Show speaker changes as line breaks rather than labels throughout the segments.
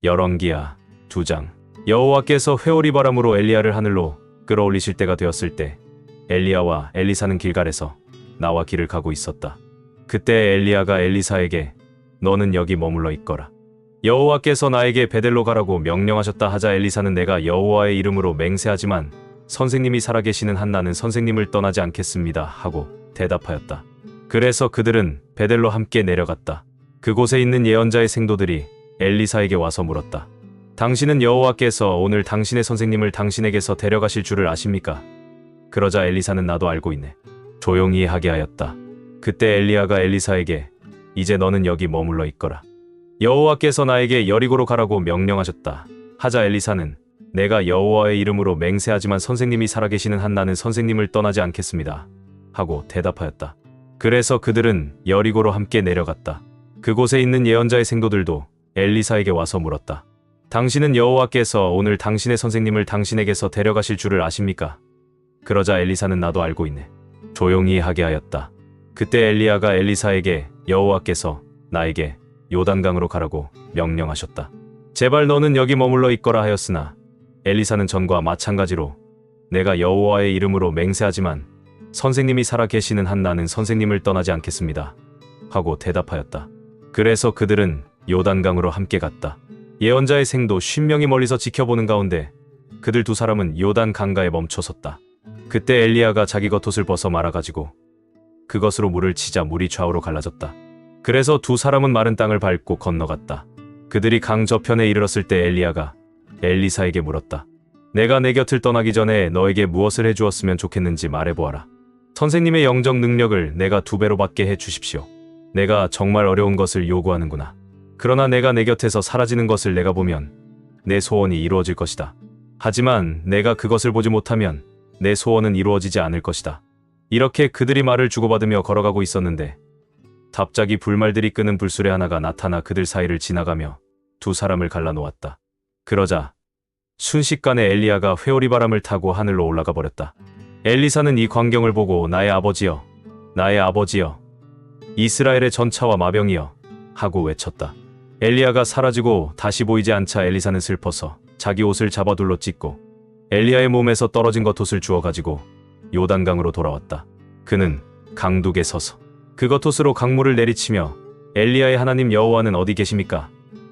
열왕기하 2장. 여호와께서 회오리 바람으로 엘리야를 하늘로 끌어올리실 때가 되었을 때 엘리야와 엘리사는 길갈에서 나와 길을 가고 있었다. 그때 엘리야가 엘리사에게 너는 여기 머물러 있거라. 여호와께서 나에게 베델로 가라고 명령하셨다 하자 엘리사는 내가 여호와의 이름으로 맹세하지만 선생님이 살아계시는 한 나는 선생님을 떠나지 않겠습니다 하고 대답하였다. 그래서 그들은 베델로 함께 내려갔다. 그곳에 있는 예언자의 생도들이 엘리사에게 와서 물었다. 당신은 여호와께서 오늘 당신의 선생님을 당신에게서 데려가실 줄을 아십니까? 그러자 엘리사는 나도 알고 있네. 조용히 하게 하였다. 그때 엘리야가 엘리사에게 이제 너는 여기 머물러 있거라. 여호와께서 나에게 여리고로 가라고 명령하셨다. 하자 엘리사는 내가 여호와의 이름으로 맹세하지만 선생님이 살아계시는 한 나는 선생님을 떠나지 않겠습니다 하고 대답하였다. 그래서 그들은 여리고로 함께 내려갔다. 그곳에 있는 예언자의 생도들도 엘리사에게 와서 물었다. 당신은 여호와께서 오늘 당신의 선생님을 당신에게서 데려가실 줄을 아십니까? 그러자 엘리사는 나도 알고 있네. 조용히 하게 하였다. 그때 엘리야가 엘리사에게 여호와께서 나에게 요단강으로 가라고 명령하셨다. 제발 너는 여기 머물러 있거라 하였으나 엘리사는 전과 마찬가지로 내가 여호와의 이름으로 맹세하지만 선생님이 살아 계시는 한 나는 선생님을 떠나지 않겠습니다 하고 대답하였다. 그래서 그들은 요단강으로 함께 갔다. 예언자의 생도 50명이 멀리서 지켜보는 가운데 그들 두 사람은 요단 강가에 멈춰섰다. 그때 엘리야가 자기 겉옷을 벗어 말아가지고 그것으로 물을 치자 물이 좌우로 갈라졌다. 그래서 두 사람은 마른 땅을 밟고 건너갔다. 그들이 강 저편에 이르렀을 때 엘리야가 엘리사에게 물었다. 내가 내 곁을 떠나기 전에 너에게 무엇을 해주었으면 좋겠는지 말해보아라. 선생님의 영적 능력을 내가 2배로 받게 해주십시오. 내가 정말 어려운 것을 요구하는구나. 그러나 내가 내 곁에서 사라지는 것을 내가 보면 내 소원이 이루어질 것이다. 하지만 내가 그것을 보지 못하면 내 소원은 이루어지지 않을 것이다. 이렇게 그들이 말을 주고받으며 걸어가고 있었는데 갑자기 불말들이 끄는 불수레 하나가 나타나 그들 사이를 지나가며 두 사람을 갈라놓았다. 그러자 순식간에 엘리야가 회오리 바람을 타고 하늘로 올라가 버렸다. 엘리사는 이 광경을 보고 나의 아버지여, 나의 아버지여, 이스라엘의 전차와 마병이여 하고 외쳤다. 엘리야가 사라지고 다시 보이지 않자 엘리사는 슬퍼서 자기 옷을 잡아 둘러 찢고 엘리야의 몸에서 떨어진 겉옷을 주워가지고 요단강으로 돌아왔다. 그는 강둑에 서서 그 겉옷으로 강물을 내리치며 엘리야의 하나님 여호와는 어디 계십니까?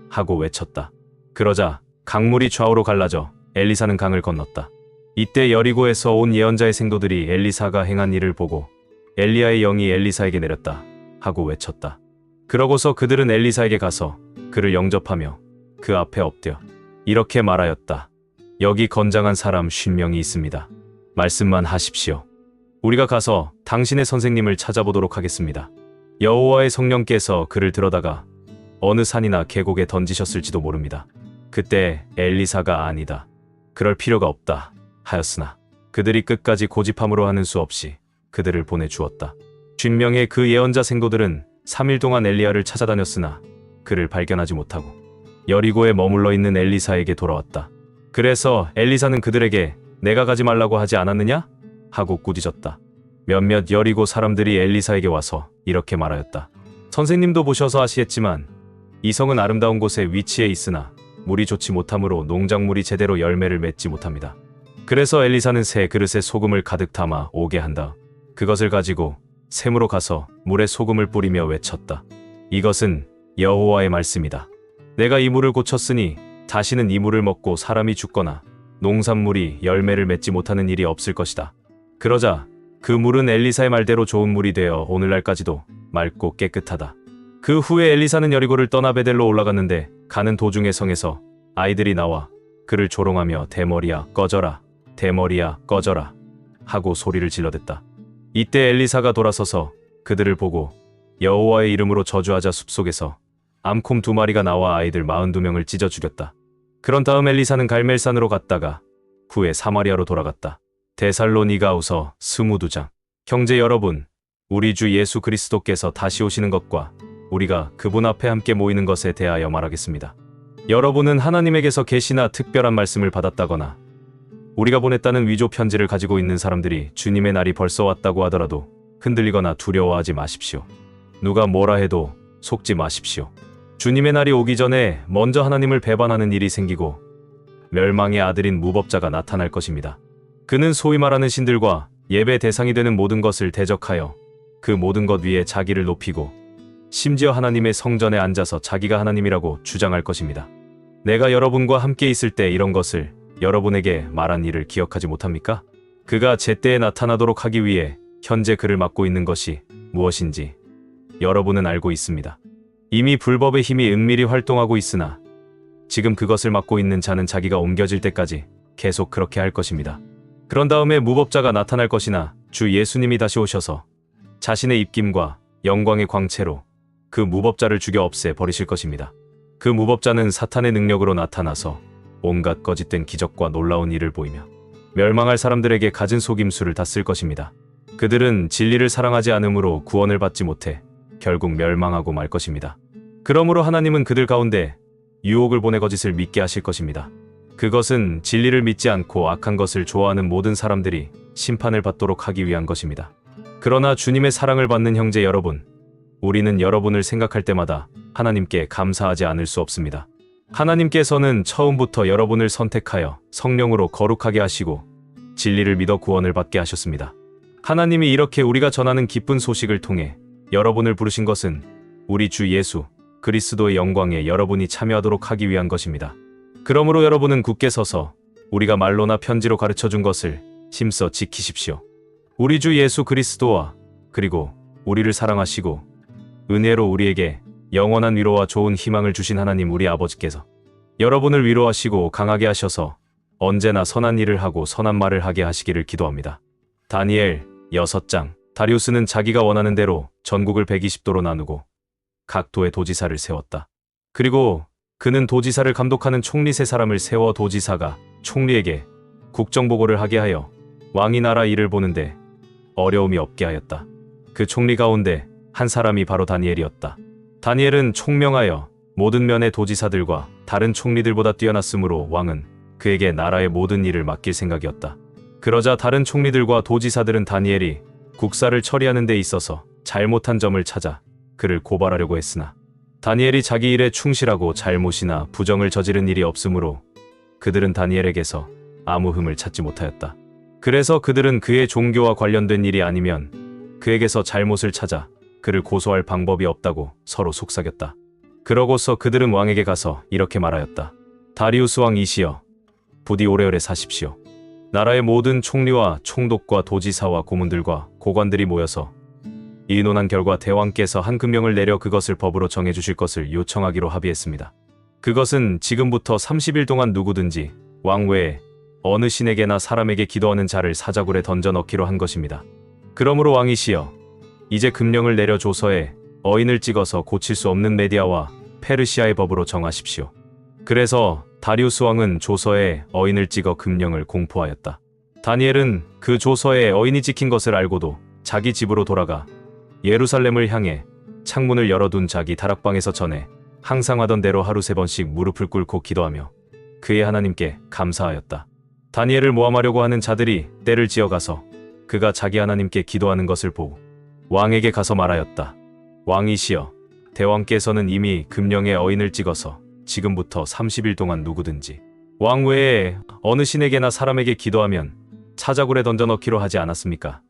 하고 외쳤다. 그러자 강물이 좌우로 갈라져 엘리사는 강을 건넜다. 이때 여리고에서 온 예언자의 생도들이 엘리사가 행한 일을 보고 엘리야의 영이 엘리사에게 내렸다 하고 외쳤다. 그러고서 그들은 엘리사에게 가서 그를 영접하며 그 앞에 엎드려 이렇게 말하였다. 여기 건장한 사람 50명이 있습니다. 말씀만 하십시오. 우리가 가서 당신의 선생님을 찾아보도록 하겠습니다. 여호와의 성령께서 그를 들어다가 어느 산이나 계곡에 던지셨을지도 모릅니다. 그때 엘리사가 아니다. 그럴 필요가 없다 하였으나 그들이 끝까지 고집함으로 하는 수 없이 그들을 보내주었다. 50명의 그 예언자 생도들은 3일 동안 엘리야를 찾아다녔으나 그를 발견하지 못하고 여리고에 머물러 있는 엘리사에게 돌아왔다. 그래서 엘리사는 그들에게 내가 가지 말라고 하지 않았느냐? 하고 꾸짖었다. 몇몇 여리고 사람들이 엘리사에게 와서 이렇게 말하였다. 선생님도 보셔서 아시겠지만 이 성은 아름다운 곳에 위치해 있으나 물이 좋지 못하므로 농작물이 제대로 열매를 맺지 못합니다. 그래서 엘리사는 새 그릇에 소금을 가득 담아 오게 한다. 그것을 가지고 샘으로 가서 물에 소금을 뿌리며 외쳤다. 이것은 여호와의 말씀이다. 내가 이 물을 고쳤으니 다시는 이 물을 먹고 사람이 죽거나 농산물이 열매를 맺지 못하는 일이 없을 것이다. 그러자 그 물은 엘리사의 말대로 좋은 물이 되어 오늘날까지도 맑고 깨끗하다. 그 후에 엘리사는 여리고를 떠나 베델로 올라갔는데 가는 도중에 성에서 아이들이 나와 그를 조롱하며 대머리야 꺼져라, 대머리야 꺼져라 하고 소리를 질러댔다. 이때 엘리사가 돌아서서 그들을 보고 여호와의 이름으로 저주하자 숲속에서 암콤 2마리가 나와 아이들 42명을 찢어 죽였다. 그런 다음 엘리사는 갈멜산으로 갔다가 후에 사마리아로 돌아갔다. 데살로니가후서 22장. 형제 여러분, 우리 주 예수 그리스도께서 다시 오시는 것과 우리가 그분 앞에 함께 모이는 것에 대하여 말하겠습니다. 여러분은 하나님에게서 계시나 특별한 말씀을 받았다거나 우리가 보냈다는 위조 편지를 가지고 있는 사람들이 주님의 날이 벌써 왔다고 하더라도 흔들리거나 두려워하지 마십시오. 누가 뭐라 해도 속지 마십시오. 주님의 날이 오기 전에 먼저 하나님을 배반하는 일이 생기고 멸망의 아들인 무법자가 나타날 것입니다. 그는 소위 말하는 신들과 예배 대상이 되는 모든 것을 대적하여 그 모든 것 위에 자기를 높이고 심지어 하나님의 성전에 앉아서 자기가 하나님이라고 주장할 것입니다. 내가 여러분과 함께 있을 때 이런 것을 여러분에게 말한 일을 기억하지 못합니까? 그가 제때에 나타나도록 하기 위해 현재 그를 맡고 있는 것이 무엇인지 여러분은 알고 있습니다. 이미 불법의 힘이 은밀히 활동하고 있으나 지금 그것을 맡고 있는 자는 자기가 옮겨질 때까지 계속 그렇게 할 것입니다. 그런 다음에 무법자가 나타날 것이나 주 예수님이 다시 오셔서 자신의 입김과 영광의 광채로 그 무법자를 죽여 없애 버리실 것입니다. 그 무법자는 사탄의 능력으로 나타나서 온갖 거짓된 기적과 놀라운 일을 보이며 멸망할 사람들에게 갖은 속임수를 다 쓸 것입니다. 그들은 진리를 사랑하지 않으므로 구원을 받지 못해 결국 멸망하고 말 것입니다. 그러므로 하나님은 그들 가운데 유혹을 보내 거짓을 믿게 하실 것입니다. 그것은 진리를 믿지 않고 악한 것을 좋아하는 모든 사람들이 심판을 받도록 하기 위한 것입니다. 그러나 주님의 사랑을 받는 형제 여러분, 우리는 여러분을 생각할 때마다 하나님께 감사하지 않을 수 없습니다. 하나님께서는 처음부터 여러분을 선택하여 성령으로 거룩하게 하시고 진리를 믿어 구원을 받게 하셨습니다. 하나님이 이렇게 우리가 전하는 기쁜 소식을 통해 여러분을 부르신 것은 우리 주 예수 그리스도의 영광에 여러분이 참여하도록 하기 위한 것입니다. 그러므로 여러분은 굳게 서서 우리가 말로나 편지로 가르쳐준 것을 힘써 지키십시오. 우리 주 예수 그리스도와 그리고 우리를 사랑하시고 은혜로 우리에게 영원한 위로와 좋은 희망을 주신 하나님 우리 아버지께서 여러분을 위로하시고 강하게 하셔서 언제나 선한 일을 하고 선한 말을 하게 하시기를 기도합니다. 다니엘 6장. 다리우스는 자기가 원하는 대로 전국을 120도로 나누고 각 도의 도지사를 세웠다. 그리고 그는 도지사를 감독하는 총리 3사람을 세워 도지사가 총리에게 국정보고를 하게 하여 왕이 나라 일을 보는데 어려움이 없게 하였다. 그 총리 가운데 한 사람이 바로 다니엘이었다. 다니엘은 총명하여 모든 면의 도지사들과 다른 총리들보다 뛰어났으므로 왕은 그에게 나라의 모든 일을 맡길 생각이었다. 그러자 다른 총리들과 도지사들은 다니엘이 국사를 처리하는 데 있어서 잘못한 점을 찾아 그를 고발하려고 했으나 다니엘이 자기 일에 충실하고 잘못이나 부정을 저지른 일이 없으므로 그들은 다니엘에게서 아무 흠을 찾지 못하였다. 그래서 그들은 그의 종교와 관련된 일이 아니면 그에게서 잘못을 찾아 그를 고소할 방법이 없다고 서로 속삭였다. 그러고서 그들은 왕에게 가서 이렇게 말하였다. 다리우스 왕이시여, 부디 오래오래 사십시오. 나라의 모든 총리와 총독과 도지사와 고문들과 고관들이 모여서 의논한 결과 대왕께서 한 금령을 내려 그것을 법으로 정해주실 것을 요청하기로 합의했습니다. 그것은 지금부터 30일 동안 누구든지 왕 외에 어느 신에게나 사람에게 기도하는 자를 사자굴에 던져 넣기로 한 것입니다. 그러므로 왕이시여, 이제 금령을 내려 조서에 어인을 찍어서 고칠 수 없는 메디아와 페르시아의 법으로 정하십시오. 그래서 다리우스 왕은 조서에 어인을 찍어 금령을 공포하였다. 다니엘은 그 조서에 어인이 찍힌 것을 알고도 자기 집으로 돌아가 예루살렘을 향해 창문을 열어둔 자기 다락방에서 전에 항상 하던 대로 하루 3번씩 무릎을 꿇고 기도하며 그의 하나님께 감사하였다. 다니엘을 모함하려고 하는 자들이 떼를 지어가서 그가 자기 하나님께 기도하는 것을 보고 왕에게 가서 말하였다. 왕이시여, 대왕께서는 이미 금령에 어인을 찍어서 지금부터 30일 동안 누구든지 왕 외에 어느 신에게나 사람에게 기도하면 사자굴에 던져 넣기로 하지 않았습니까?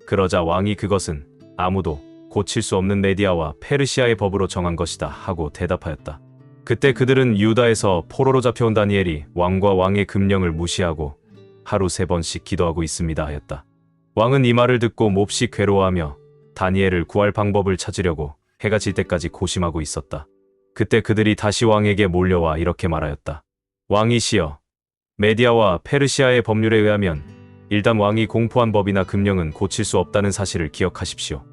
그러자 왕이 그것은 아무도 고칠 수 없는 메디아와 페르시아의 법으로 정한 것이다 하고 대답하였다. 그때 그들은 유다에서 포로로 잡혀온 다니엘이 왕과 왕의 금령을 무시하고 하루 3번씩 기도하고 있습니다 하였다. 왕은 이 말을 듣고 몹시 괴로워하며 다니엘을 구할 방법을 찾으려고 해가 질 때까지 고심하고 있었다. 그때 그들이 다시 왕에게 몰려와 이렇게 말하였다. 왕이시여, 메디아와 페르시아의 법률에 의하면 일단 왕이 공포한 법이나 금령은 고칠 수 없다는 사실을 기억하십시오.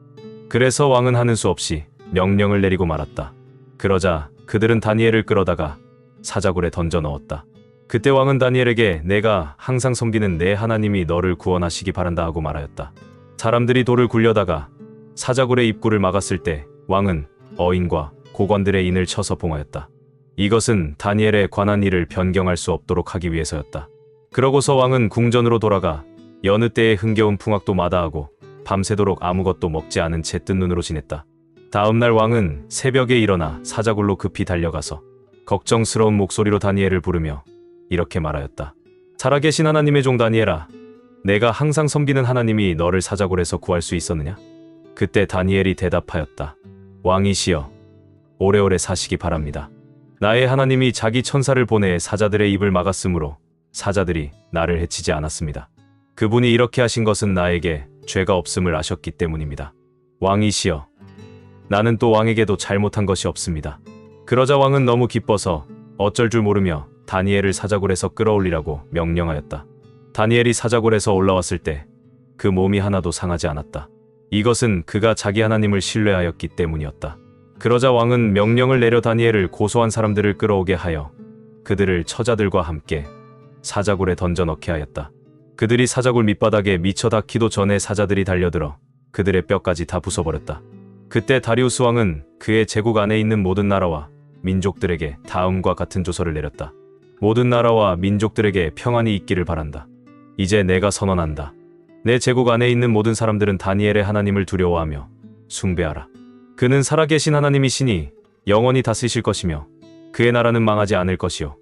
그래서 왕은 하는 수 없이 명령을 내리고 말았다. 그러자 그들은 다니엘을 끌어다가 사자굴에 던져 넣었다. 그때 왕은 다니엘에게 내가 항상 섬기는 내 하나님이 너를 구원하시기 바란다 하고 말하였다. 사람들이 돌을 굴려다가 사자굴의 입구를 막았을 때 왕은 어인과 고관들의 인을 쳐서 봉하였다. 이것은 다니엘에 관한 일을 변경할 수 없도록 하기 위해서였다. 그러고서 왕은 궁전으로 돌아가 여느 때의 흥겨운 풍악도 마다하고 밤새도록 아무것도 먹지 않은 채 뜬 눈으로 지냈다. 다음날 왕은 새벽에 일어나 사자굴로 급히 달려가서 걱정스러운 목소리로 다니엘을 부르며 이렇게 말하였다. 살아계신 하나님의 종 다니엘아, 내가 항상 섬기는 하나님이 너를 사자굴에서 구할 수 있었느냐? 그때 다니엘이 대답하였다. 왕이시여, 오래오래 사시기 바랍니다. 나의 하나님이 자기 천사를 보내 사자들의 입을 막았으므로 사자들이 나를 해치지 않았습니다. 그분이 이렇게 하신 것은 나에게 죄가 없음을 아셨기 때문입니다. 왕이시여, 나는 또 왕에게도 잘못한 것이 없습니다. 그러자 왕은 너무 기뻐서 어쩔 줄 모르며 다니엘을 사자굴에서 끌어올리라고 명령하였다. 다니엘이 사자굴에서 올라왔을 때 그 몸이 하나도 상하지 않았다. 이것은 그가 자기 하나님을 신뢰하였기 때문이었다. 그러자 왕은 명령을 내려 다니엘을 고소한 사람들을 끌어오게 하여 그들을 처자들과 함께 사자굴에 던져 넣게 하였다. 그들이 사자굴 밑바닥에 미쳐 닿기도 전에 사자들이 달려들어 그들의 뼈까지 다 부숴버렸다. 그때 다리우스 왕은 그의 제국 안에 있는 모든 나라와 민족들에게 다음과 같은 조서를 내렸다. 모든 나라와 민족들에게 평안이 있기를 바란다. 이제 내가 선언한다. 내 제국 안에 있는 모든 사람들은 다니엘의 하나님을 두려워하며 숭배하라. 그는 살아계신 하나님이시니 영원히 다스리실 것이며 그의 나라는 망하지 않을 것이요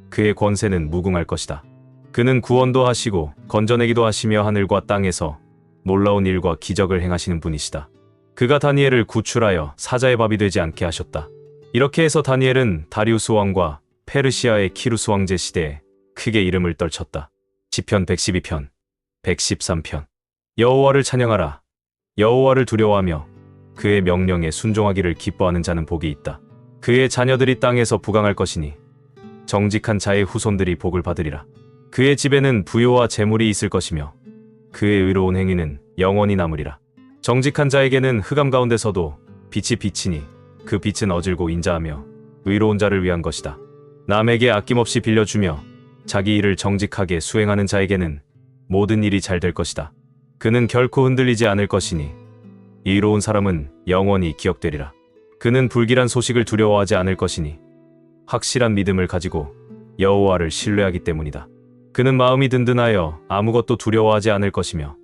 그의 권세는 무궁할 것이다. 그는 구원도 하시고 건져내기도 하시며 하늘과 땅에서 놀라운 일과 기적을 행하시는 분이시다. 그가 다니엘을 구출하여 사자의 밥이 되지 않게 하셨다. 이렇게 해서 다니엘은 다리우스 왕과 페르시아의 키루스 왕제 시대에 크게 이름을 떨쳤다. 시편 112편 113편. 여호와를 찬양하라. 여호와를 두려워하며 그의 명령에 순종하기를 기뻐하는 자는 복이 있다. 그의 자녀들이 땅에서 부강할 것이니 정직한 자의 후손들이 복을 받으리라. 그의 집에는 부요와 재물이 있을 것이며 그의 의로운 행위는 영원히 남으리라. 정직한 자에게는 흑암 가운데서도 빛이 비치니 그 빛은 어질고 인자하며 의로운 자를 위한 것이다. 남에게 아낌없이 빌려주며 자기 일을 정직하게 수행하는 자에게는 모든 일이 잘 될 것이다. 그는 결코 흔들리지 않을 것이니 이로운 사람은 영원히 기억되리라. 그는 불길한 소식을 두려워하지 않을 것이니 확실한 믿음을 가지고 여호와를 신뢰하기 때문이다. 그는 마음이 든든하여 아무것도 두려워하지 않을 것이며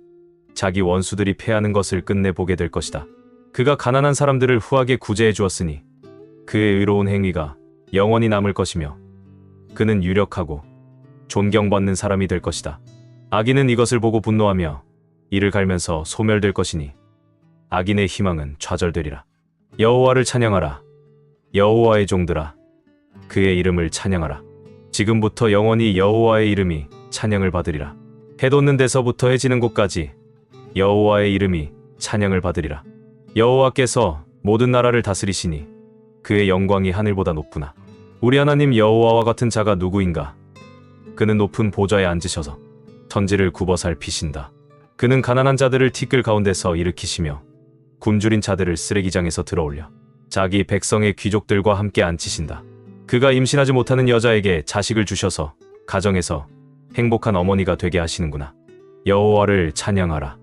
자기 원수들이 패하는 것을 끝내 보게 될 것이다. 그가 가난한 사람들을 후하게 구제해 주었으니 그의 의로운 행위가 영원히 남을 것이며 그는 유력하고 존경받는 사람이 될 것이다. 악인은 이것을 보고 분노하며 이를 갈면서 소멸될 것이니 악인의 희망은 좌절되리라. 여호와를 찬양하라. 여호와의 종들아, 그의 이름을 찬양하라. 지금부터 영원히 여호와의 이름이 찬양을 받으리라. 해 돋는 데서부터 해 지는 곳까지 여호와의 이름이 찬양을 받으리라. 여호와께서 모든 나라를 다스리시니 그의 영광이 하늘보다 높구나. 우리 하나님 여호와와 같은 자가 누구인가? 그는 높은 보좌에 앉으셔서 천지를 굽어 살피신다. 그는 가난한 자들을 티끌 가운데서 일으키시며 굶주린 자들을 쓰레기장에서 들어올려 자기 백성의 귀족들과 함께 앉히신다. 그가 임신하지 못하는 여자에게 자식을 주셔서 가정에서 행복한 어머니가 되게 하시는구나. 여호와를 찬양하라.